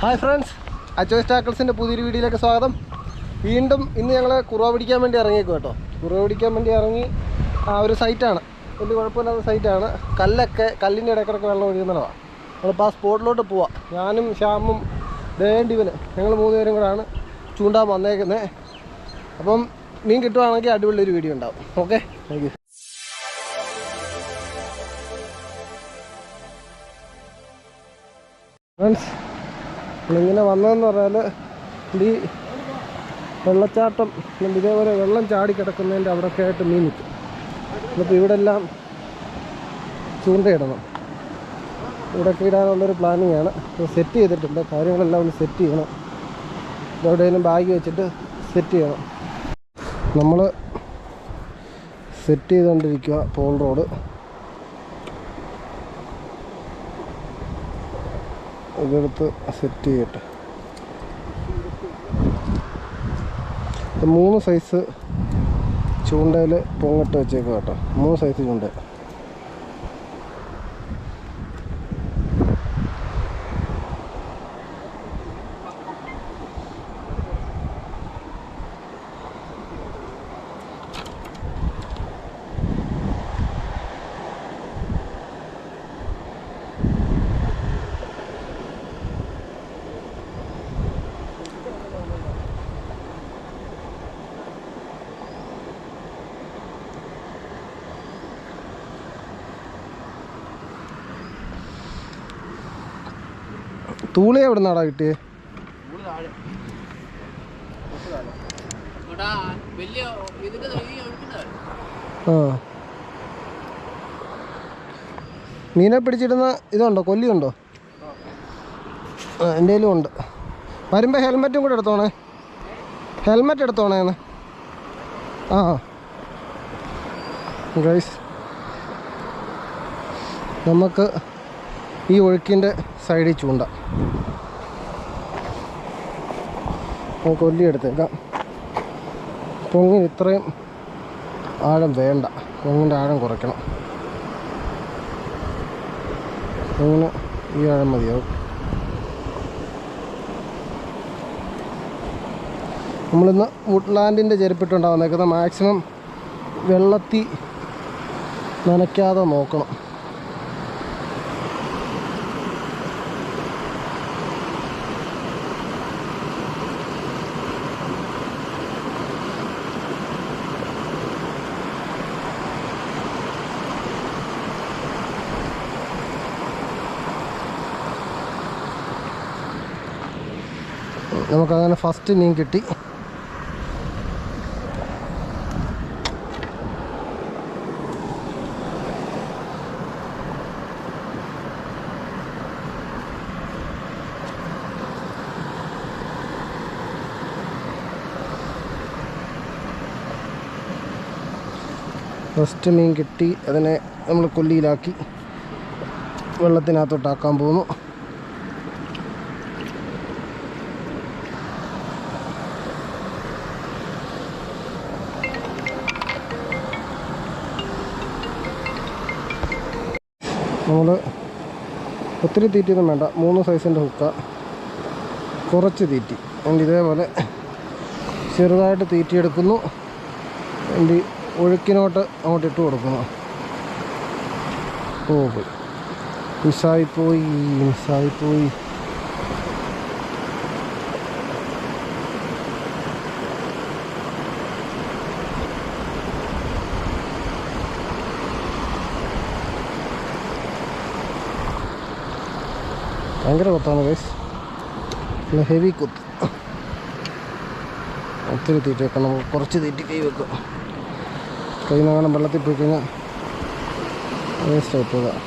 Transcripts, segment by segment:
Hi friends, അച്ചോയ്സ് ടാക്കിൾസിൻ്റെ പുതിയൊരു വീഡിയോയിലേക്ക് സ്വാഗതം. വീണ്ടും ഇന്ന് ഞങ്ങൾ കുറുവ പിടിക്കാൻ വേണ്ടി ഇറങ്ങിയേക്കും കേട്ടോ. കുറുവ പിടിക്കാൻ വേണ്ടി ഇറങ്ങി ഒരു സൈറ്റാണ്, വലിയ കുഴപ്പമില്ലാത്ത സൈറ്റാണ്. കല്ലിൻ്റെ ഇടയ്ക്കിടയ്ക്ക് വെള്ളം ഒഴുകുന്നതാണ്. നമ്മളിപ്പോൾ ആ സ്പോട്ടിലോട്ട് പോവാം. ഞാനും ശ്യാമും ദേണ്ടിവന് ഞങ്ങൾ 3 പേരും കൂടെയാണ് ചൂണ്ടാൻ വന്നേക്കുന്നത്. അപ്പം മീൻ കിട്ടുവാണെങ്കിൽ അടിപൊളി ഒരു വീഡിയോ ഉണ്ടാവും. Okay, thank you. ഫ്രണ്ട്സ്, ഇങ്ങനെ വന്നതെന്ന് പറഞ്ഞാൽ ഈ വെള്ളച്ചാട്ടം ഇതേപോലെ വെള്ളം ചാടി കിടക്കുന്നതിൻ്റെ അവിടെയൊക്കെ ആയിട്ട് മീൻ നിൽക്കും. അപ്പോൾ ഇവിടെ എല്ലാം ചൂണ്ടയിടണം. ഇവിടെയൊക്കെ ഇടാനുള്ളൊരു പ്ലാനിങ് ആണ്. സെറ്റ് ചെയ്തിട്ടുണ്ട്, കാര്യങ്ങളെല്ലാം ഒന്ന് സെറ്റ് ചെയ്യണം. എവിടെയെങ്കിലും ബാഗ് വെച്ചിട്ട് സെറ്റ് ചെയ്യണം. നമ്മൾ സെറ്റ് ചെയ്തുകൊണ്ടിരിക്കുക പോൾ റോഡ്. ഇതെടുത്ത് സെറ്റ് ചെയ്യട്ടെ. 3 സൈസ് ചൂണ്ടയിൽ പൊങ്ങിട്ട് വെച്ചേക്കുക കേട്ടോ. 3 സൈസ് ചൂണ്ട. തൂളി എവിടെ നിന്നാടാ കിട്ടിയേ? മീനെ പിടിച്ചിടുന്ന ഇതുണ്ടോ, കൊല്ലിയുണ്ടോ? എൻ്റെ കയ്യിലും ഉണ്ട്. വരുമ്പോൾ ഹെൽമെറ്റും കൂടെ എടുത്തോണേ. ഹെൽമെറ്റ് എടുത്തോണേന്ന്. ഗൈസ്, നമുക്ക് ഈ ഒഴുക്കിൻ്റെ സൈഡിൽ ചൂണ്ട. കൊല്ലി എടുത്തേക്കാം. പൊങ്ങിന് ഇത്രയും ആഴം വേണ്ട, പൊങ്ങിൻ്റെ ആഴം കുറയ്ക്കണം. പൊങ്ങിന് ഈ ആഴം മതിയാവും. നമ്മളിന്ന് വുഡ്ലാൻഡിൻ്റെ ചെരുപ്പിട്ടുണ്ടാകും വന്നേക്കുന്നത്. മാക്സിമം വെള്ളത്തിൽ നനയ്ക്കാതെ നോക്കണം. നമുക്കങ്ങനെ ഫസ്റ്റ് മീൻ കിട്ടി. ഫസ്റ്റ് മീൻ കിട്ടി. അതിനെ നമ്മൾ കൊല്ലിയിലാക്കി വെള്ളത്തിനകത്തോട്ടാക്കാൻ പോകുന്നു. നമ്മൾ ഒത്തിരി തീറ്റിയൊന്നും വേണ്ട, 3 സൈസിൻ്റെ ഹുക്ക, കുറച്ച് തീറ്റി. അതിൻ്റെ ഇതേപോലെ ചെറുതായിട്ട് തീറ്റിയെടുക്കുന്നു. അതിൻ്റെ ഒഴുക്കിനോട്ട് അങ്ങോട്ട് ഇട്ട് കൊടുക്കുന്നു. പോയി മിസ്സായിപ്പോയി. ഭയങ്കര കൊത്താണ് ഗൈസ്, നല്ല ഹെവി കൊത്ത്. ഒത്തിരി തീറ്റ വെക്കണം. നമുക്ക് കുറച്ച് തീറ്റി കൈ വെക്കും. കൈ നങ്ങനെ വെള്ളത്തിൽ പോയി കഴിഞ്ഞാൽ വേസ്റ്റായി പോകാം.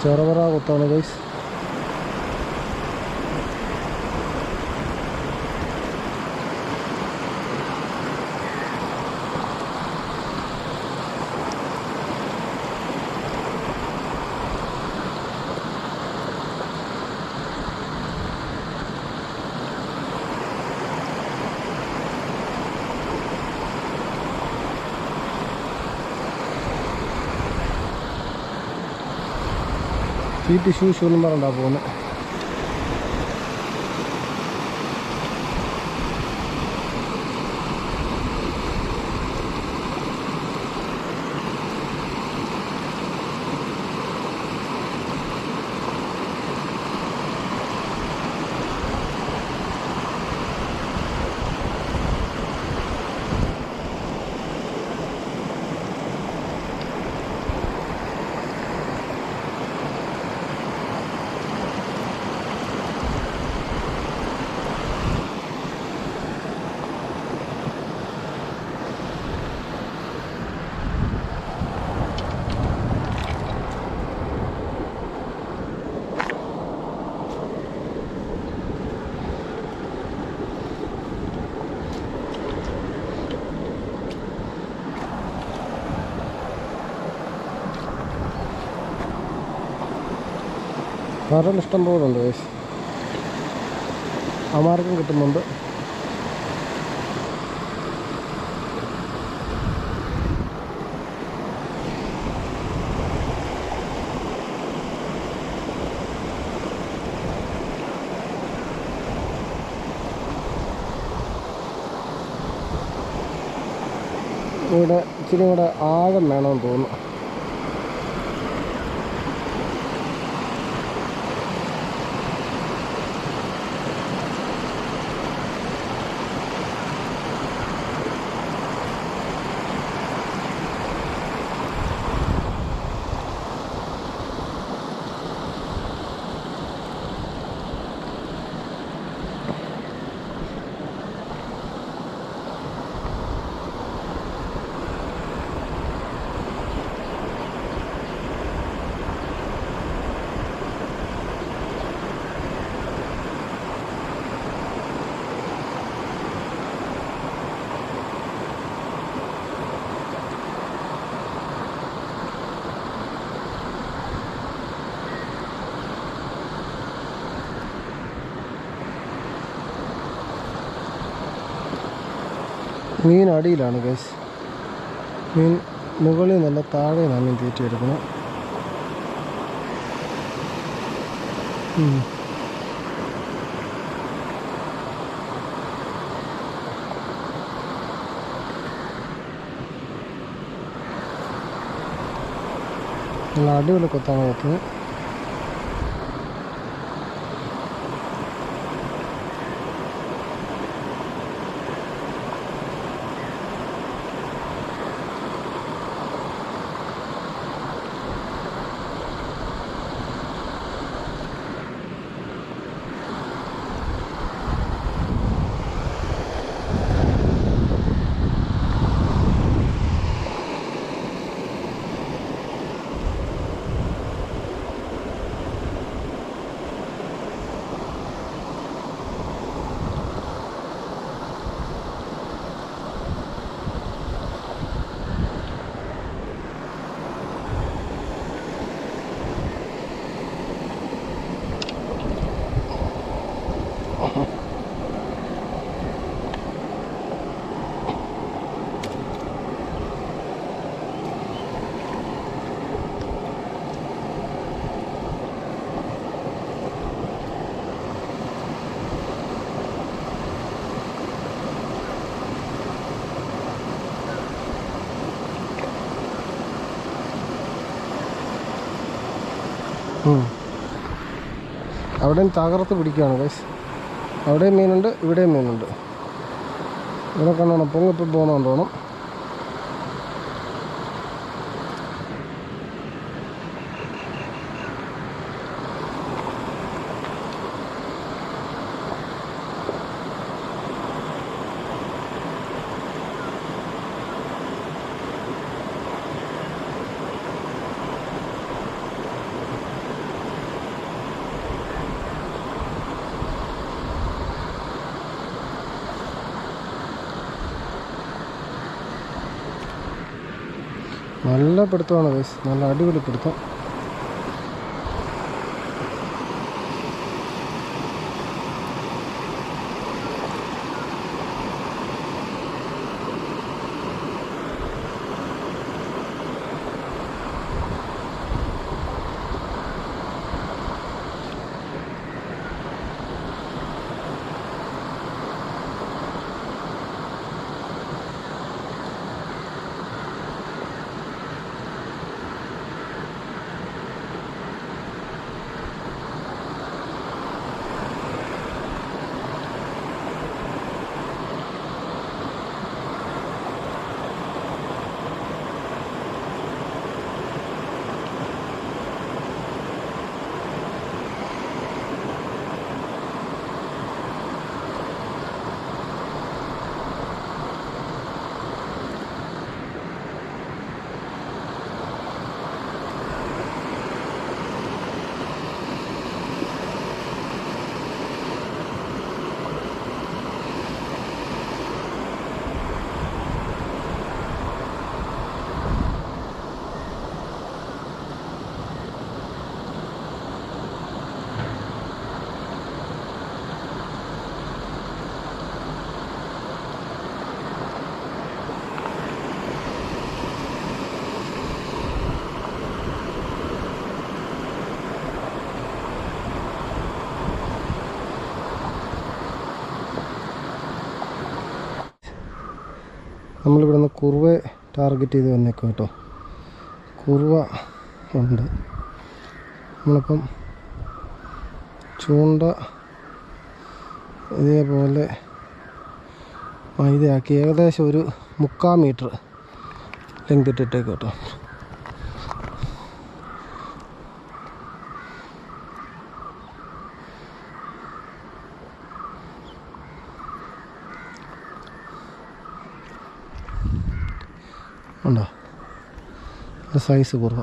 ചെറുപറ കൊത്താണ് ഗൈസ്. സീറ്റ് ഷൂ എന്നും പറഞ്ഞാ പോകുന്നത്. മരം ഇഷ്ടം പോലെ ഉണ്ട് ഗൈസ്. ആ മാർഗം കിട്ടുന്നുണ്ട്. ഇവിടെ ഇച്ചിരി കൂടെ ആഴം വേണമെന്ന് തോന്നുന്നു. മീൻ അടിയിലാണ് ഗൈസ്. മീൻ മുകളിൽ നിന്നല്ല താഴെ നിന്നാണ് മീൻ തീറ്റിയെടുക്കുന്നത്. നല്ല അടിപൊളി കൊത്താണ് വെക്കുന്നത്. അവിടെയും തകർത്ത് പിടിക്കുകയാണ് ഗൈസ്. അവിടെയും മീനുണ്ട്, ഇവിടെയും മീനുണ്ട്. ഇവിടെ കണ്ടോണം പൊങ്ങിപ്പോൾ പോകുന്നതുകൊണ്ട് തോന്നും. നല്ല പിടുത്തമാണ് ഗൈസ്, നല്ല അടിപൊളി പിടുത്തം. നമ്മളിവിടുന്ന് കുറുവ ടാർഗറ്റ് ചെയ്ത് വന്നേക്കും കേട്ടോ. കുറുവ ഉണ്ട്. നമ്മളിപ്പം ചൂണ്ട ഇതേപോലെ മൈദയാക്കി ഏകദേശം ഒരു 3/4 മീറ്റർ ലെങ്ത് ഇട്ടിട്ടേക്ക് കേട്ടോ. ഉണ്ടോ സൈസ് കുറവ.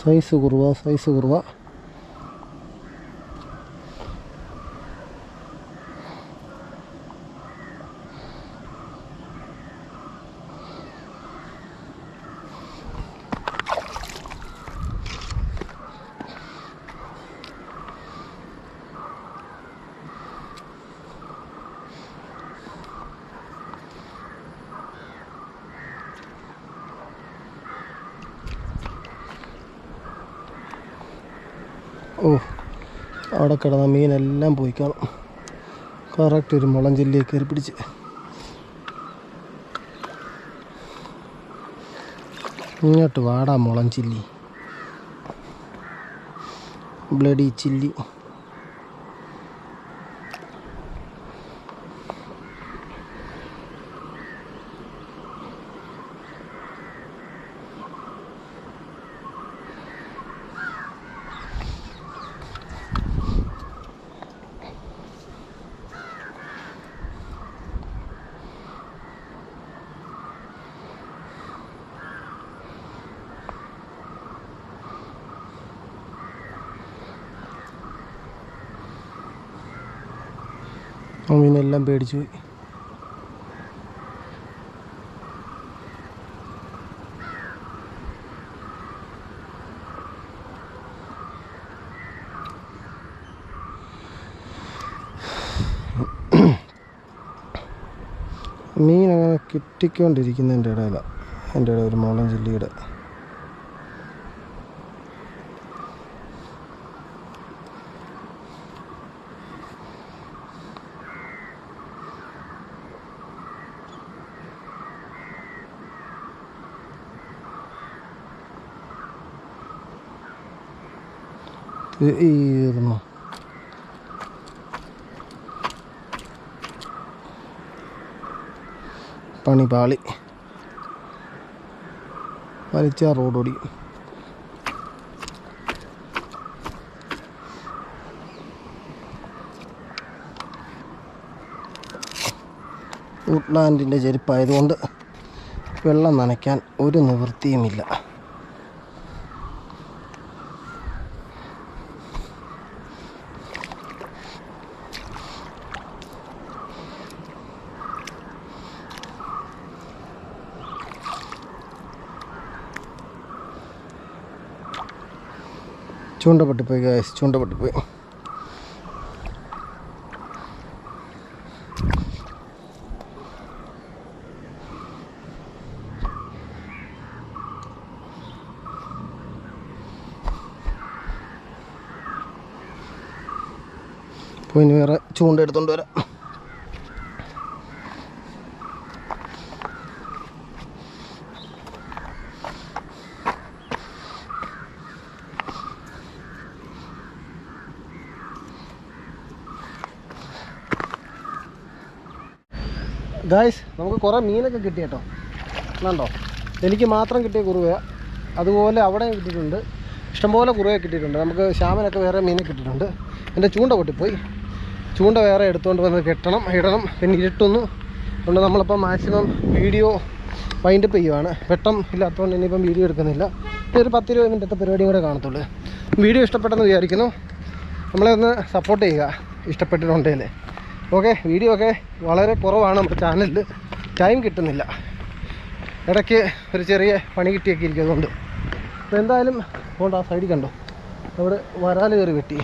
സൈസ് കുറവ. ഓ, അവിടെ കിടന്ന മീനെല്ലാം പോയി കാണും. കറക്റ്റ് ഒരു മുളം ചില്ലിയെ കയറി പിടിച്ച്. ഇങ്ങോട്ട് വാടാ മുളം ചില്ലി, ബ്ലഡി ചില്ലി. മീനെല്ലാം പേടിച്ചു പോയി. മീൻ അങ്ങനെ കിട്ടിക്കൊണ്ടിരിക്കുന്നതിൻ്റെ ഇടയിലാണ് എൻ്റെ ഇടയിൽ ഒരു മുളം ചില്ലിയുടെ തീർന്നു. പണി പാളി. വലിച്ച റോഡോടി. വുഡ്ലാൻഡിൻ്റെ ചെരുപ്പായതുകൊണ്ട് വെള്ളം നനയ്ക്കാൻ ഒരു നിവൃത്തിയുമില്ല. ചൂണ്ടപ്പെട്ടിപ്പോയി ഗൈസ്, ചൂണ്ടപ്പെട്ടിപ്പോയി. അപ്പോൾ ഇനി വേറെ ചൂണ്ട എടുത്തുകൊണ്ട് വരാം. ഗായ്സ്, നമുക്ക് കുറേ മീനൊക്കെ കിട്ടി കേട്ടോ. കണ്ടോ, എനിക്ക് മാത്രം കിട്ടിയ കുറുവയാണ്. അതുപോലെ അവിടെയും കിട്ടിയിട്ടുണ്ട്, ഇഷ്ടംപോലെ കുറുവയെ കിട്ടിയിട്ടുണ്ട്. നമുക്ക് ശ്യാമനൊക്കെ വേറെ മീനെ കിട്ടിയിട്ടുണ്ട്. എൻ്റെ ചൂണ്ട പൊട്ടിപ്പോയി. ചൂണ്ട വേറെ എടുത്തുകൊണ്ട് വന്ന് ഇടണം. പിന്നെ ഇരുട്ടുന്നു. അതുകൊണ്ട് നമ്മളിപ്പോൾ മാക്സിമം വീഡിയോ വൈൻഡപ്പ് ചെയ്യുവാണ്. വെട്ടം ഇല്ലാത്തതുകൊണ്ട് ഇനിയിപ്പം വീഡിയോ എടുക്കുന്നില്ല. ഒരു 10-20 മിനിറ്റത്തെ പരിപാടിയും കൂടെ കാണത്തുള്ളൂ. വീഡിയോ ഇഷ്ടപ്പെട്ടെന്ന് വിചാരിക്കുന്നു. നമ്മളെ ഒന്ന് സപ്പോർട്ട് ചെയ്യുക ഇഷ്ടപ്പെട്ടിട്ടുണ്ടെങ്കിൽ. ഓക്കെ, വീഡിയോ ഒക്കെ വളരെ കുറവാണ് നമ്മുടെ ചാനലിൽ, ടൈം കിട്ടുന്നില്ല. ഇടയ്ക്ക് ഒരു ചെറിയ പണി കിട്ടിയൊക്കെ ഇരിക്കും. അതുകൊണ്ട് അപ്പോൾ എന്തായാലും കൊണ്ട് ആ സൈഡിൽ കണ്ടോ, അവിടെ വരാൽ കയറി വെട്ടി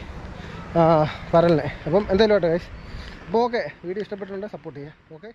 പരലിനെ. അപ്പം എന്തായാലും ആട്ടെ ഗൈസ്. അപ്പോൾ ഓക്കെ, വീഡിയോ ഇഷ്ടപ്പെട്ടിട്ടുണ്ടെങ്കിൽ സപ്പോർട്ട് ചെയ്യുക. ഓക്കെ.